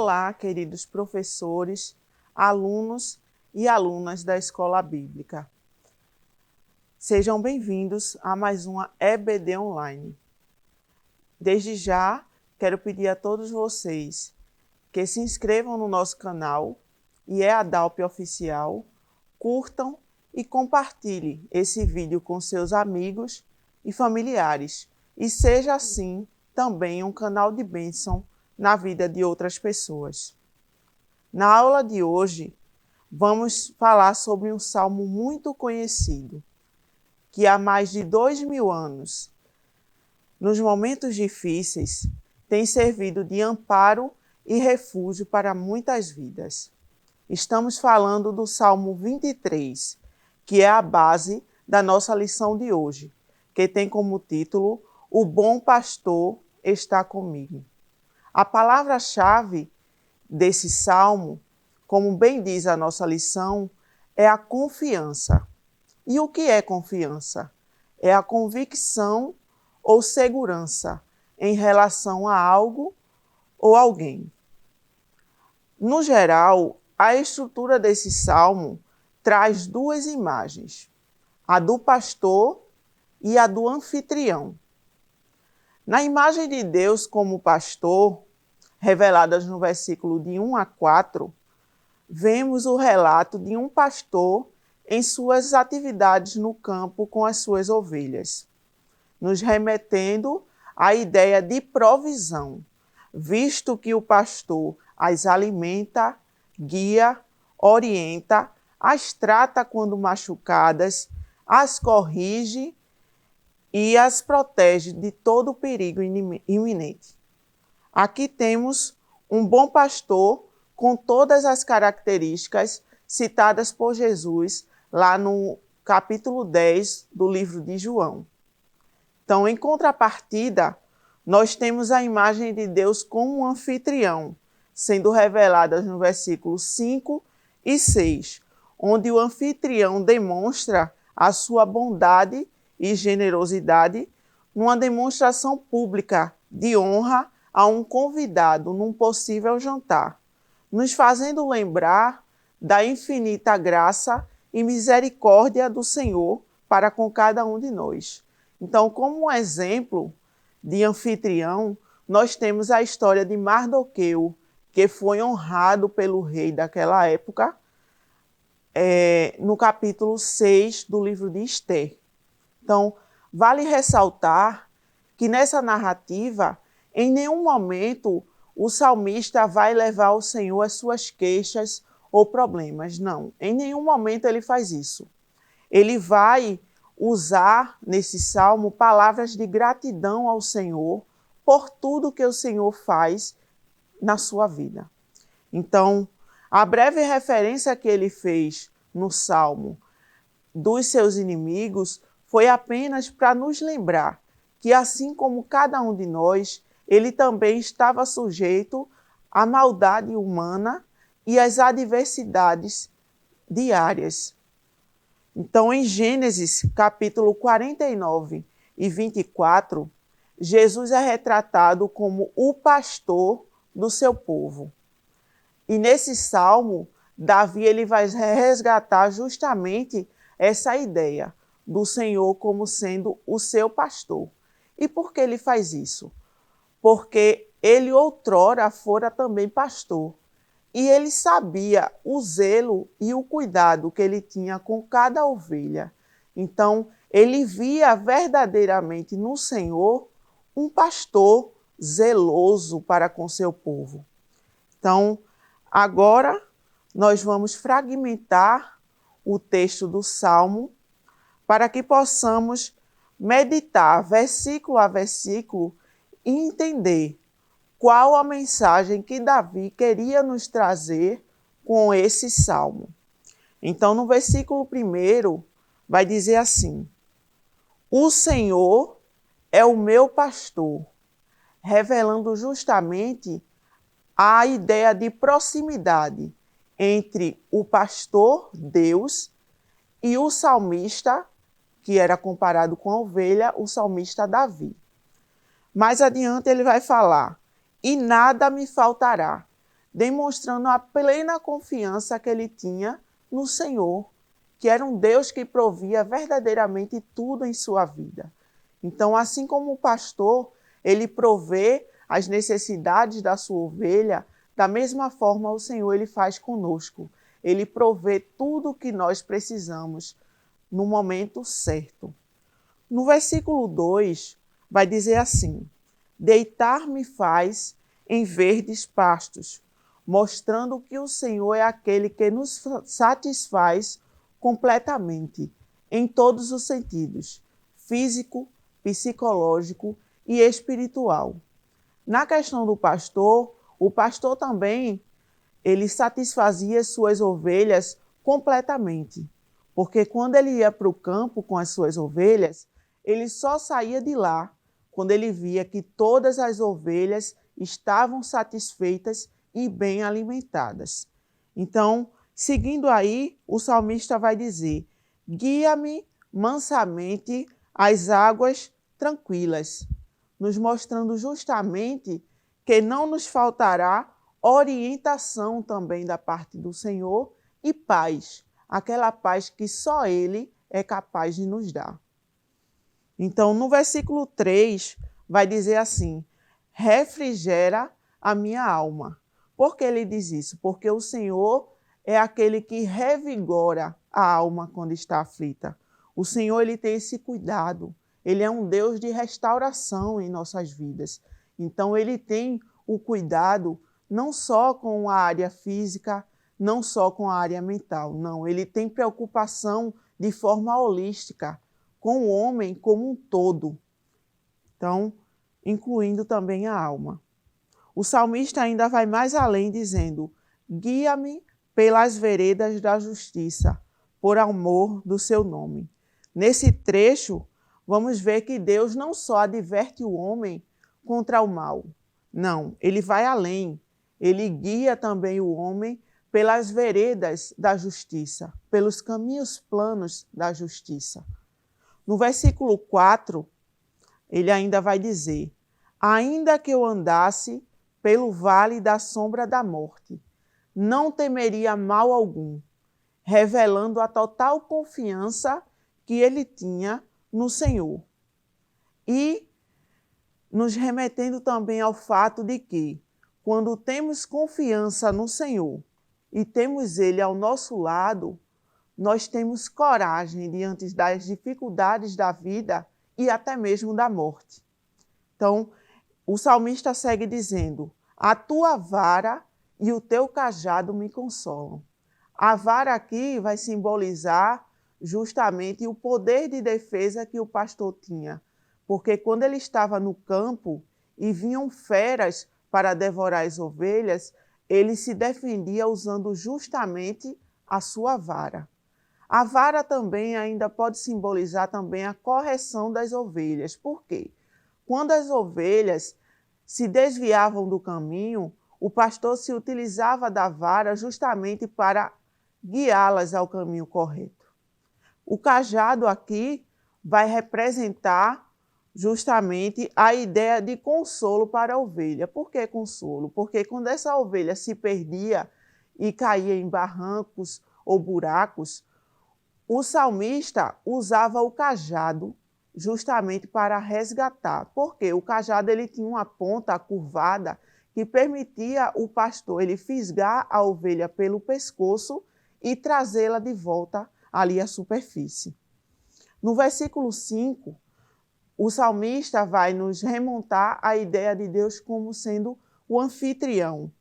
Olá, queridos professores, alunos e alunas da Escola Bíblica. Sejam bem-vindos a mais uma EBD Online. Desde já, quero pedir a todos vocês que se inscrevam no nosso canal, EADALP Oficial, curtam e compartilhem esse vídeo com seus amigos e familiares e seja assim também um canal de bênção na vida de outras pessoas. Na aula de hoje, vamos falar sobre um salmo muito conhecido, que há mais de 2000 anos, nos momentos difíceis, tem servido de amparo e refúgio para muitas vidas. Estamos falando do Salmo 23, que é a base da nossa lição de hoje, que tem como título O Bom Pastor está comigo. A palavra-chave desse salmo, como bem diz a nossa lição, é a confiança. E o que é confiança? É a convicção ou segurança em relação a algo ou alguém. No geral, a estrutura desse salmo traz duas imagens, a do pastor e a do anfitrião. Na imagem de Deus como pastor, reveladas no versículo de 1 a 4, vemos o relato de um pastor em suas atividades no campo com as suas ovelhas, nos remetendo à ideia de provisão, visto que o pastor as alimenta, guia, orienta, as trata quando machucadas, as corrige e as protege de todo o perigo iminente. Aqui temos um bom pastor com todas as características citadas por Jesus lá no capítulo 10 do livro de João. Então, em contrapartida, nós temos a imagem de Deus como um anfitrião, sendo revelada no versículos 5 e 6, onde o anfitrião demonstra a sua bondade e generosidade numa demonstração pública de honra a um convidado num possível jantar, nos fazendo lembrar da infinita graça e misericórdia do Senhor para com cada um de nós. Então, como um exemplo de anfitrião, nós temos a história de Mardoqueu, que foi honrado pelo rei daquela época, no capítulo 6 do livro de Esther. Então, vale ressaltar que nessa narrativa, em nenhum momento o salmista vai levar ao Senhor as suas queixas ou problemas. Não, em nenhum momento ele faz isso. Ele vai usar nesse salmo palavras de gratidão ao Senhor por tudo que o Senhor faz na sua vida. Então, a breve referência que ele fez no salmo dos seus inimigos foi apenas para nos lembrar que, assim como cada um de nós, ele também estava sujeito à maldade humana e às adversidades diárias. Então, em Gênesis, capítulo 49 e 24, Jesus é retratado como o pastor do seu povo. E nesse salmo, Davi ele vai resgatar justamente essa ideia do Senhor como sendo o seu pastor. E por que ele faz isso? Porque ele outrora fora também pastor. E ele sabia o zelo e o cuidado que ele tinha com cada ovelha. Então, ele via verdadeiramente no Senhor um pastor zeloso para com seu povo. Então, agora nós vamos fragmentar o texto do Salmo para que possamos meditar versículo a versículo e entender qual a mensagem que Davi queria nos trazer com esse salmo. Então, no versículo 1, vai dizer assim: O Senhor é o meu pastor, revelando justamente a ideia de proximidade entre o pastor, Deus, e o salmista, que era comparado com a ovelha, o salmista Davi. Mais adiante ele vai falar: e nada me faltará. demonstrando a plena confiança que ele tinha no Senhor, que era um Deus que provia verdadeiramente tudo em sua vida. Então, assim como o pastor, ele provê as necessidades da sua ovelha, da mesma forma o Senhor ele faz conosco. Ele provê tudo o que nós precisamos no momento certo. No versículo 2, vai dizer assim: deitar-me faz em verdes pastos, mostrando que o Senhor é aquele que nos satisfaz completamente, em todos os sentidos, físico, psicológico e espiritual. Na questão do pastor, o pastor também, ele satisfazia suas ovelhas completamente, porque quando ele ia para o campo com as suas ovelhas, ele só saía de lá quando ele via que todas as ovelhas estavam satisfeitas e bem alimentadas. Então, seguindo aí, o salmista vai dizer: guia-me mansamente às águas tranquilas, nos mostrando justamente que não nos faltará orientação também da parte do Senhor e paz, aquela paz que só Ele é capaz de nos dar. Então, no versículo 3, vai dizer assim: refrigera a minha alma. Por que ele diz isso? Porque o Senhor é aquele que revigora a alma quando está aflita. O Senhor ele tem esse cuidado. Ele é um Deus de restauração em nossas vidas. Então, ele tem o cuidado não só com a área física, não só com a área mental. Não, ele tem preocupação de forma holística com o homem como um todo. Então, incluindo também a alma. O salmista ainda vai mais além, dizendo: guia-me pelas veredas da justiça, por amor do seu nome. Nesse trecho, vamos ver que Deus não só adverte o homem contra o mal. Não, ele vai além. Ele guia também o homem pelas veredas da justiça, pelos caminhos planos da justiça. No versículo 4, ele ainda vai dizer: ainda que eu andasse pelo vale da sombra da morte, não temeria mal algum, revelando a total confiança que ele tinha no Senhor. E nos remetendo também ao fato de que, quando temos confiança no Senhor e temos Ele ao nosso lado, nós temos coragem diante das dificuldades da vida e até mesmo da morte. Então, o salmista segue dizendo: a tua vara e o teu cajado me consolam. A vara aqui vai simbolizar justamente o poder de defesa que o pastor tinha, porque quando ele estava no campo e vinham feras para devorar as ovelhas, ele se defendia usando justamente a sua vara. A vara também ainda pode simbolizar também a correção das ovelhas. Por quê? Quando as ovelhas se desviavam do caminho, o pastor se utilizava da vara justamente para guiá-las ao caminho correto. O cajado aqui vai representar justamente a ideia de consolo para a ovelha. Por que consolo? Porque quando essa ovelha se perdia e caía em barrancos ou buracos, o salmista usava o cajado justamente para resgatar. Porque o cajado ele tinha uma ponta curvada que permitia o pastor ele fisgar a ovelha pelo pescoço e trazê-la de volta ali à superfície. No versículo 5, o salmista vai nos remontar a ideia de Deus como sendo o anfitrião,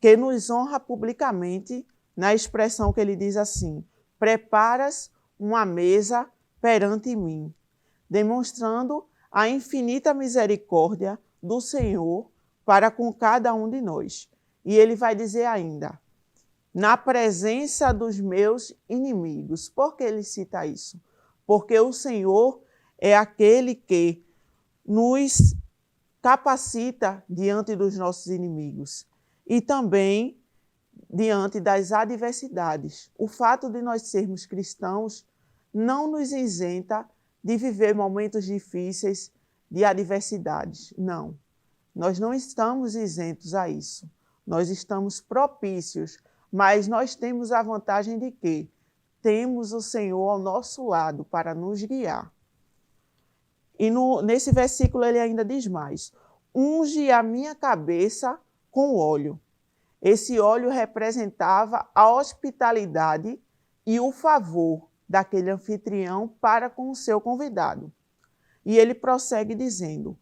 que nos honra publicamente na expressão que ele diz assim: preparas uma mesa perante mim, demonstrando a infinita misericórdia do Senhor para com cada um de nós. E ele vai dizer ainda: na presença dos meus inimigos. Por que ele cita isso? Porque o Senhor é aquele que nos capacita diante dos nossos inimigos e também diante das adversidades. O fato de nós sermos cristãos não nos isenta de viver momentos difíceis de adversidades. Não, nós não estamos isentos a isso. nós estamos propícios, mas nós temos a vantagem de que temos o Senhor ao nosso lado para nos guiar. E nesse versículo ele ainda diz mais: unge a minha cabeça com óleo. Esse óleo representava a hospitalidade e o favor daquele anfitrião para com o seu convidado. E ele prossegue dizendo: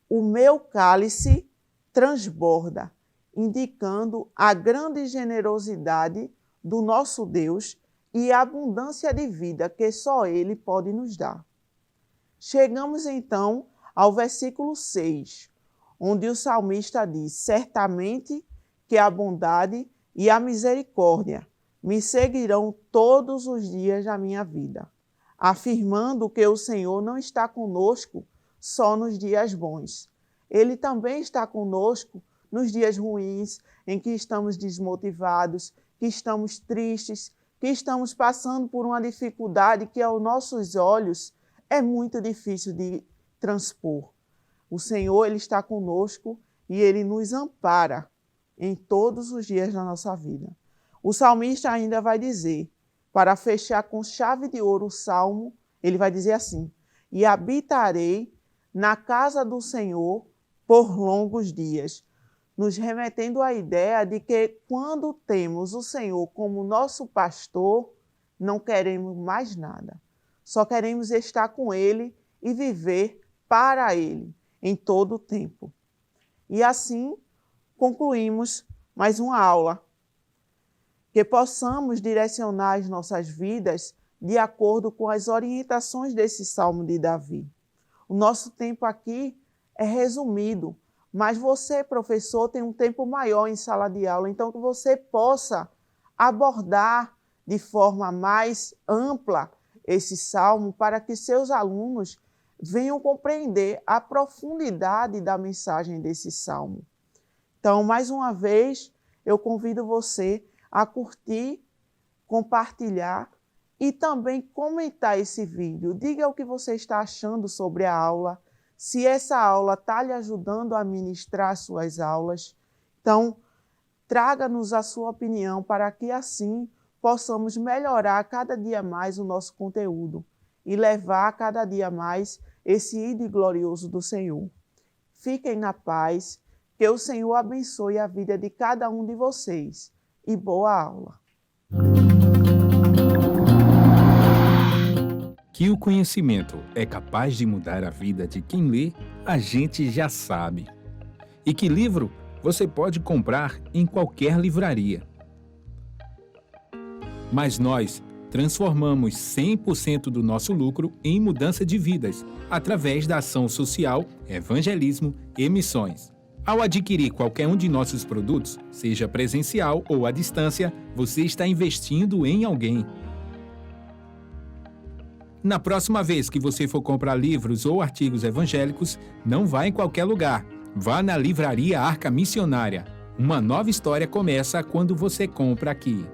o meu cálice transborda, indicando a grande generosidade do nosso Deus e a abundância de vida que só Ele pode nos dar. Chegamos então ao versículo 6, onde o salmista diz: certamente que a bondade e a misericórdia me seguirão todos os dias da minha vida, afirmando que o Senhor não está conosco só nos dias bons. Ele também está conosco nos dias ruins, em que estamos desmotivados, que estamos tristes, que estamos passando por uma dificuldade que aos nossos olhos é muito difícil de transpor. O Senhor, Ele está conosco e Ele nos ampara em todos os dias da nossa vida. O salmista ainda vai dizer, para fechar com chave de ouro o salmo, ele vai dizer assim: e habitarei na casa do Senhor por longos dias, nos remetendo à ideia de que quando temos o Senhor como nosso pastor, não queremos mais nada. Só queremos estar com Ele e viver para Ele em todo o tempo. E assim concluímos mais uma aula. Que possamos direcionar as nossas vidas de acordo com as orientações desse Salmo de Davi. O nosso tempo aqui é resumido, mas você, professor, tem um tempo maior em sala de aula, então que você possa abordar de forma mais ampla esse salmo para que seus alunos venham compreender a profundidade da mensagem desse salmo. Então, mais uma vez, eu convido você a curtir, compartilhar e também comentar esse vídeo. Diga o que você está achando sobre a aula, se essa aula está lhe ajudando a ministrar suas aulas. Então, traga-nos a sua opinião para que assim possamos melhorar cada dia mais o nosso conteúdo e levar cada dia mais esse ídolo glorioso do Senhor. Fiquem na paz, que o Senhor abençoe a vida de cada um de vocês. E boa aula! Que o conhecimento é capaz de mudar a vida de quem lê, a gente já sabe. E que livro você pode comprar em qualquer livraria. Mas nós transformamos 100% do nosso lucro em mudança de vidas, através da ação social, evangelismo e missões. Ao adquirir qualquer um de nossos produtos, seja presencial ou à distância, você está investindo em alguém. Na próxima vez que você for comprar livros ou artigos evangélicos, não vá em qualquer lugar. Vá na Livraria Arca Missionária. Uma nova história começa quando você compra aqui.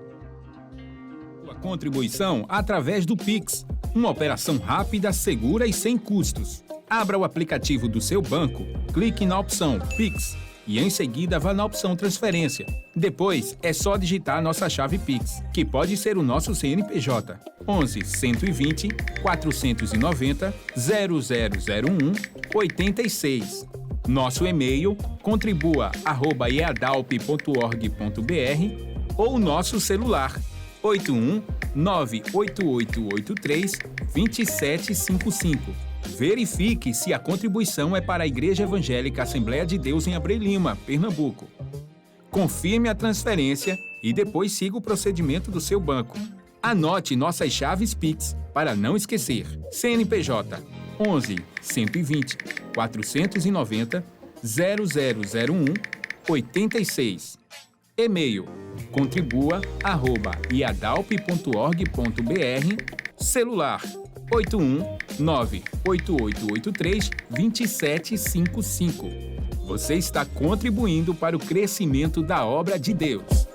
A contribuição através do Pix. Uma operação rápida, segura e sem custos. Abra o aplicativo do seu banco, clique na opção Pix e em seguida vá na opção Transferência. Depois é só digitar nossa chave Pix, que pode ser o nosso CNPJ 11 120 490 0001 86. Nosso e-mail contribua@eadalp.org.br ou nosso celular 81 98883 2755. Verifique se a contribuição é para a Igreja Evangélica Assembleia de Deus em Abreu Lima, Pernambuco. Confirme a transferência e depois siga o procedimento do seu banco. Anote nossas chaves Pix para não esquecer. CNPJ 11 120 490 0001 86. E-mail contribua@iadalp.org.br. Celular 81 98883 2755. Você está contribuindo para o crescimento da obra de Deus.